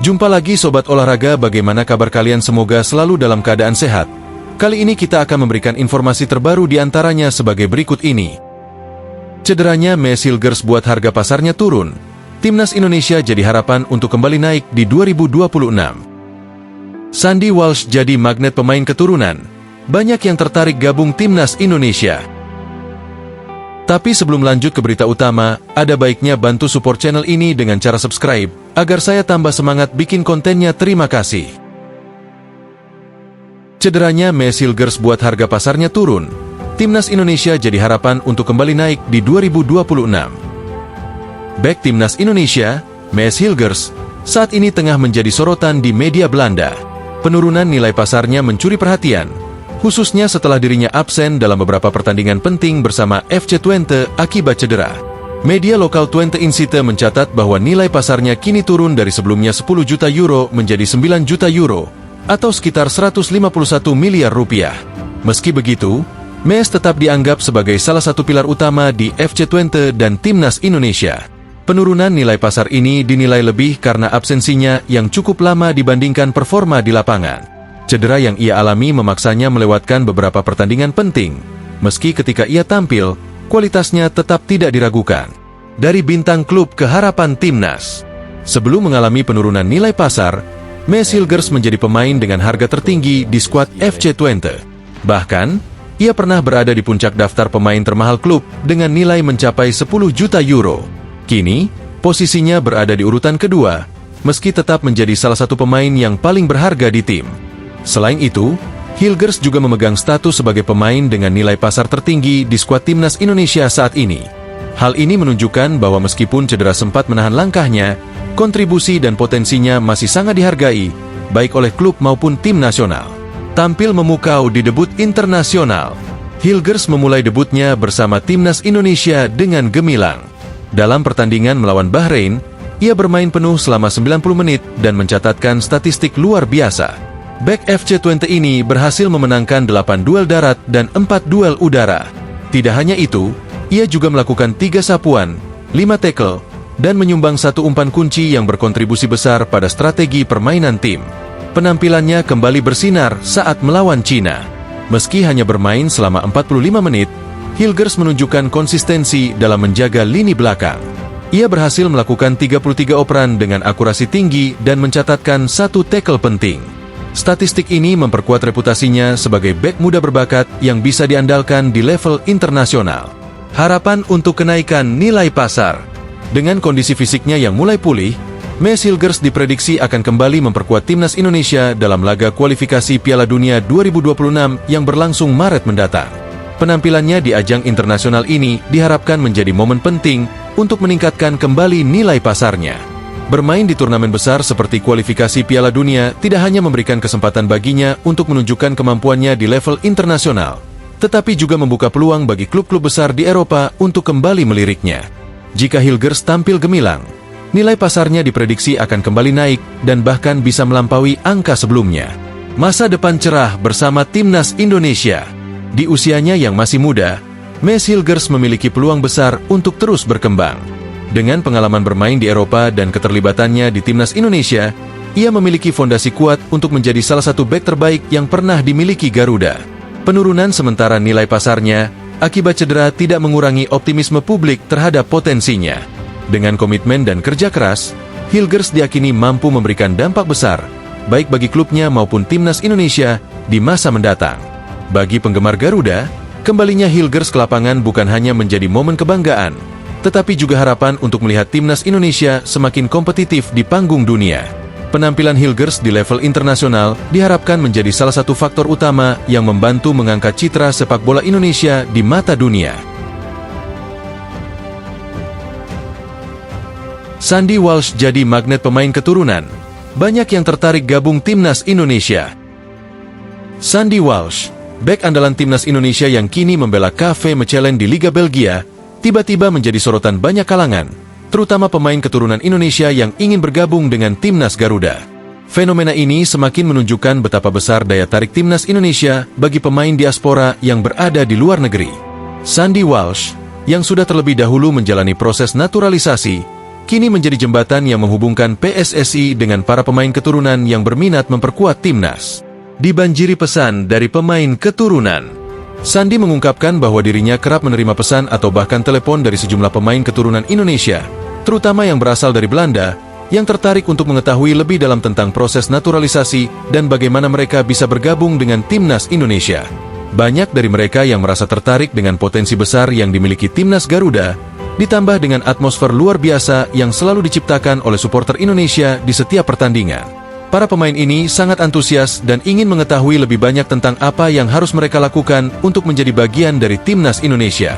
Jumpa lagi Sobat Olahraga, bagaimana kabar kalian? Semoga selalu dalam keadaan sehat. Kali ini kita akan memberikan informasi terbaru diantaranya sebagai berikut ini. Cederanya Maes Hilgers buat harga pasarnya turun. Timnas Indonesia jadi harapan untuk kembali naik di 2026. Sandy Walsh jadi magnet pemain keturunan. Banyak yang tertarik gabung Timnas Indonesia. Tapi sebelum lanjut ke berita utama, ada baiknya bantu support channel ini dengan cara subscribe, agar saya tambah semangat bikin kontennya. Terima kasih. Cederanya Maes Hilgers buat harga pasarnya turun. Timnas Indonesia jadi harapan untuk kembali naik di 2026. Bek Timnas Indonesia, Maes Hilgers, saat ini tengah menjadi sorotan di media Belanda. Penurunan nilai pasarnya mencuri perhatian, khususnya setelah dirinya absen dalam beberapa pertandingan penting bersama FC Twente akibat cedera. Media lokal Twente Insite mencatat bahwa nilai pasarnya kini turun dari sebelumnya 10 juta euro menjadi 9 juta euro, atau sekitar 151 miliar rupiah. Meski begitu, Maes tetap dianggap sebagai salah satu pilar utama di FC Twente dan Timnas Indonesia. Penurunan nilai pasar ini dinilai lebih karena absensinya yang cukup lama dibandingkan performa di lapangan. Cedera yang ia alami memaksanya melewatkan beberapa pertandingan penting. Meski ketika ia tampil, kualitasnya tetap tidak diragukan. Dari bintang klub ke harapan timnas. Sebelum mengalami penurunan nilai pasar, Maes Hilgers menjadi pemain dengan harga tertinggi di skuad FC Twente. Bahkan, ia pernah berada di puncak daftar pemain termahal klub dengan nilai mencapai 10 juta euro. Kini, posisinya berada di urutan kedua, meski tetap menjadi salah satu pemain yang paling berharga di tim. Selain itu, Hilgers juga memegang status sebagai pemain dengan nilai pasar tertinggi di skuad Timnas Indonesia saat ini. Hal ini menunjukkan bahwa meskipun cedera sempat menahan langkahnya, kontribusi dan potensinya masih sangat dihargai, baik oleh klub maupun tim nasional. Tampil memukau di debut internasional, Hilgers memulai debutnya bersama Timnas Indonesia dengan gemilang. Dalam pertandingan melawan Bahrain, ia bermain penuh selama 90 menit dan mencatatkan statistik luar biasa. Bek FC Twente ini berhasil memenangkan 8 duel darat dan 4 duel udara. Tidak hanya itu, ia juga melakukan 3 sapuan, 5 tackle, dan menyumbang 1 umpan kunci yang berkontribusi besar pada strategi permainan tim. Penampilannya kembali bersinar saat melawan Cina. Meski hanya bermain selama 45 menit, Hilgers menunjukkan konsistensi dalam menjaga lini belakang. Ia berhasil melakukan 33 operan dengan akurasi tinggi dan mencatatkan 1 tackle penting. Statistik ini memperkuat reputasinya sebagai bek muda berbakat yang bisa diandalkan di level internasional. Harapan untuk kenaikan nilai pasar. Dengan kondisi fisiknya yang mulai pulih, Maes Hilgers diprediksi akan kembali memperkuat Timnas Indonesia dalam laga kualifikasi Piala Dunia 2026 yang berlangsung Maret mendatang. Penampilannya di ajang internasional ini diharapkan menjadi momen penting untuk meningkatkan kembali nilai pasarnya. Bermain di turnamen besar seperti kualifikasi Piala Dunia tidak hanya memberikan kesempatan baginya untuk menunjukkan kemampuannya di level internasional, tetapi juga membuka peluang bagi klub-klub besar di Eropa untuk kembali meliriknya. Jika Hilgers tampil gemilang, nilai pasarnya diprediksi akan kembali naik dan bahkan bisa melampaui angka sebelumnya. Masa depan cerah bersama Timnas Indonesia. Di usianya yang masih muda, Maes Hilgers memiliki peluang besar untuk terus berkembang. Dengan pengalaman bermain di Eropa dan keterlibatannya di Timnas Indonesia, ia memiliki fondasi kuat untuk menjadi salah satu bek terbaik yang pernah dimiliki Garuda. Penurunan sementara nilai pasarnya akibat cedera tidak mengurangi optimisme publik terhadap potensinya. Dengan komitmen dan kerja keras, Hilgers diyakini mampu memberikan dampak besar, baik bagi klubnya maupun Timnas Indonesia di masa mendatang. Bagi penggemar Garuda, kembalinya Hilgers ke lapangan bukan hanya menjadi momen kebanggaan, tetapi juga harapan untuk melihat Timnas Indonesia semakin kompetitif di panggung dunia. Penampilan Hilgers di level internasional diharapkan menjadi salah satu faktor utama yang membantu mengangkat citra sepak bola Indonesia di mata dunia. Sandy Walsh jadi magnet pemain keturunan. Banyak yang tertarik gabung Timnas Indonesia. Sandy Walsh, bek andalan Timnas Indonesia yang kini membela KV Mechelen di Liga Belgia, tiba-tiba menjadi sorotan banyak kalangan, terutama pemain keturunan Indonesia yang ingin bergabung dengan Timnas Garuda. Fenomena ini semakin menunjukkan betapa besar daya tarik Timnas Indonesia bagi pemain diaspora yang berada di luar negeri. Sandy Walsh, yang sudah terlebih dahulu menjalani proses naturalisasi, kini menjadi jembatan yang menghubungkan PSSI dengan para pemain keturunan yang berminat memperkuat timnas. Dibanjiri pesan dari pemain keturunan. Sandi mengungkapkan bahwa dirinya kerap menerima pesan atau bahkan telepon dari sejumlah pemain keturunan Indonesia, terutama yang berasal dari Belanda, yang tertarik untuk mengetahui lebih dalam tentang proses naturalisasi dan bagaimana mereka bisa bergabung dengan timnas Indonesia. Banyak dari mereka yang merasa tertarik dengan potensi besar yang dimiliki timnas Garuda, ditambah dengan atmosfer luar biasa yang selalu diciptakan oleh supporter Indonesia di setiap pertandingan. Para pemain ini sangat antusias dan ingin mengetahui lebih banyak tentang apa yang harus mereka lakukan untuk menjadi bagian dari timnas Indonesia.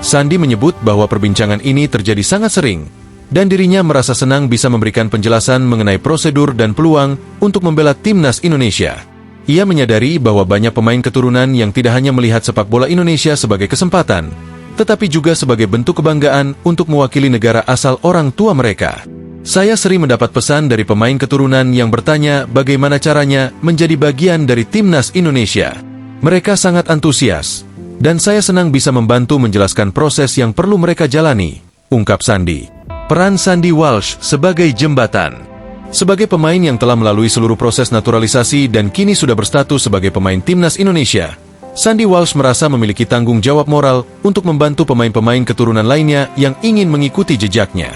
Sandi menyebut bahwa perbincangan ini terjadi sangat sering, dan dirinya merasa senang bisa memberikan penjelasan mengenai prosedur dan peluang untuk membela timnas Indonesia. Ia menyadari bahwa banyak pemain keturunan yang tidak hanya melihat sepak bola Indonesia sebagai kesempatan, tetapi juga sebagai bentuk kebanggaan untuk mewakili negara asal orang tua mereka. Saya sering mendapat pesan dari pemain keturunan yang bertanya bagaimana caranya menjadi bagian dari timnas Indonesia. Mereka sangat antusias, dan saya senang bisa membantu menjelaskan proses yang perlu mereka jalani, ungkap Sandi. Peran Sandi Walsh sebagai jembatan. Sebagai pemain yang telah melalui seluruh proses naturalisasi dan kini sudah berstatus sebagai pemain timnas Indonesia, Sandi Walsh merasa memiliki tanggung jawab moral untuk membantu pemain-pemain keturunan lainnya yang ingin mengikuti jejaknya.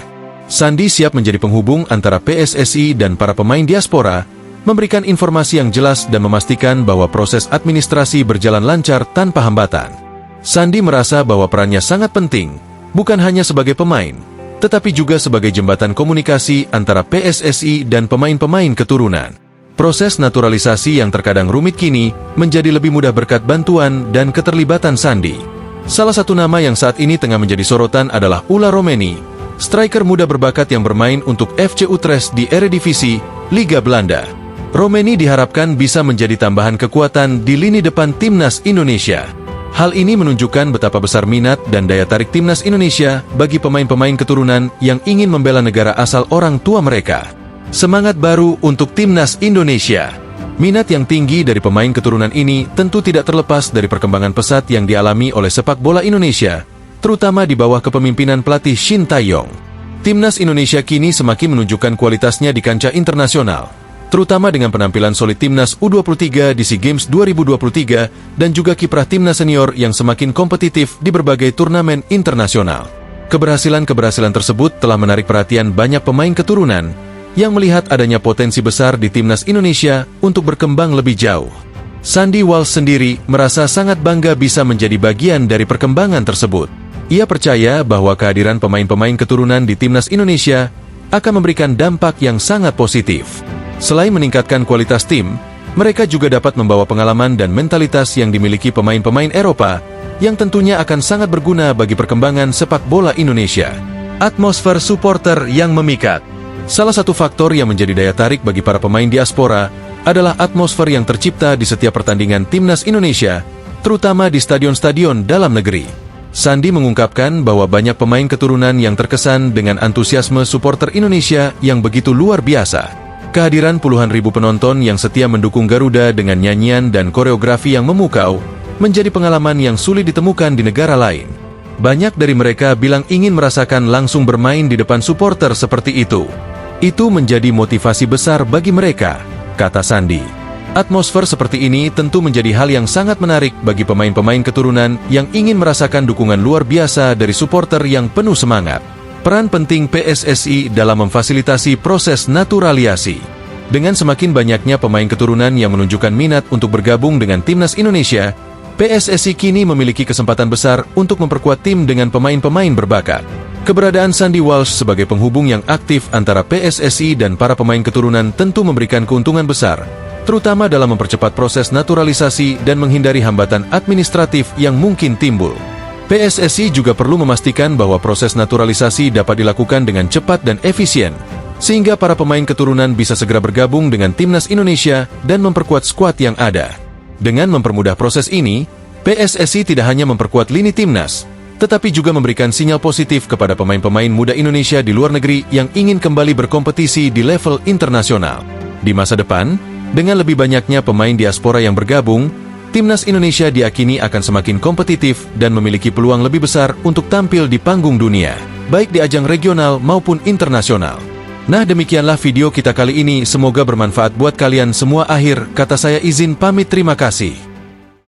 Sandi siap menjadi penghubung antara PSSI dan para pemain diaspora, memberikan informasi yang jelas dan memastikan bahwa proses administrasi berjalan lancar tanpa hambatan. Sandi merasa bahwa perannya sangat penting, bukan hanya sebagai pemain, tetapi juga sebagai jembatan komunikasi antara PSSI dan pemain-pemain keturunan. Proses naturalisasi yang terkadang rumit kini menjadi lebih mudah berkat bantuan dan keterlibatan Sandi. Salah satu nama yang saat ini tengah menjadi sorotan adalah Ula Romeni, striker muda berbakat yang bermain untuk FC Utrecht di Eredivisie, Liga Belanda. Romeni diharapkan bisa menjadi tambahan kekuatan di lini depan timnas Indonesia. Hal ini menunjukkan betapa besar minat dan daya tarik timnas Indonesia bagi pemain-pemain keturunan yang ingin membela negara asal orang tua mereka. Semangat baru untuk timnas Indonesia. Minat yang tinggi dari pemain keturunan ini tentu tidak terlepas dari perkembangan pesat yang dialami oleh sepak bola Indonesia, terutama di bawah kepemimpinan pelatih Shin Tae-yong. Timnas Indonesia kini semakin menunjukkan kualitasnya di kancah internasional, terutama dengan penampilan solid timnas U23 di SEA Games 2023 dan juga kiprah timnas senior yang semakin kompetitif di berbagai turnamen internasional. Keberhasilan-keberhasilan tersebut telah menarik perhatian banyak pemain keturunan yang melihat adanya potensi besar di timnas Indonesia untuk berkembang lebih jauh. Sandi Walsh sendiri merasa sangat bangga bisa menjadi bagian dari perkembangan tersebut. Ia percaya bahwa kehadiran pemain-pemain keturunan di timnas Indonesia akan memberikan dampak yang sangat positif. Selain meningkatkan kualitas tim, mereka juga dapat membawa pengalaman dan mentalitas yang dimiliki pemain-pemain Eropa, yang tentunya akan sangat berguna bagi perkembangan sepak bola Indonesia. Atmosfer supporter yang memikat. Salah satu faktor yang menjadi daya tarik bagi para pemain diaspora adalah atmosfer yang tercipta di setiap pertandingan timnas Indonesia, terutama di stadion-stadion dalam negeri. Sandi mengungkapkan bahwa banyak pemain keturunan yang terkesan dengan antusiasme supporter Indonesia yang begitu luar biasa. Kehadiran puluhan ribu penonton yang setia mendukung Garuda dengan nyanyian dan koreografi yang memukau menjadi pengalaman yang sulit ditemukan di negara lain. Banyak dari mereka bilang ingin merasakan langsung bermain di depan supporter seperti itu. Itu menjadi motivasi besar bagi mereka, kata Sandi. Atmosfer seperti ini tentu menjadi hal yang sangat menarik bagi pemain-pemain keturunan yang ingin merasakan dukungan luar biasa dari supporter yang penuh semangat. Peran penting PSSI dalam memfasilitasi proses naturalisasi. Dengan semakin banyaknya pemain keturunan yang menunjukkan minat untuk bergabung dengan timnas Indonesia, PSSI kini memiliki kesempatan besar untuk memperkuat tim dengan pemain-pemain berbakat. Keberadaan Sandi Walsh sebagai penghubung yang aktif antara PSSI dan para pemain keturunan tentu memberikan keuntungan besar, terutama dalam mempercepat proses naturalisasi dan menghindari hambatan administratif yang mungkin timbul. PSSI juga perlu memastikan bahwa proses naturalisasi dapat dilakukan dengan cepat dan efisien, sehingga para pemain keturunan bisa segera bergabung dengan timnas Indonesia dan memperkuat skuad yang ada. Dengan mempermudah proses ini, PSSI tidak hanya memperkuat lini timnas, tetapi juga memberikan sinyal positif kepada pemain-pemain muda Indonesia di luar negeri yang ingin kembali berkompetisi di level internasional. Di masa depan, dengan lebih banyaknya pemain diaspora yang bergabung, timnas Indonesia diakini akan semakin kompetitif dan memiliki peluang lebih besar untuk tampil di panggung dunia. baik di ajang regional maupun internasional. Nah, demikianlah video kita kali ini, semoga bermanfaat buat kalian semua. Akhir kata saya izin pamit, terima kasih.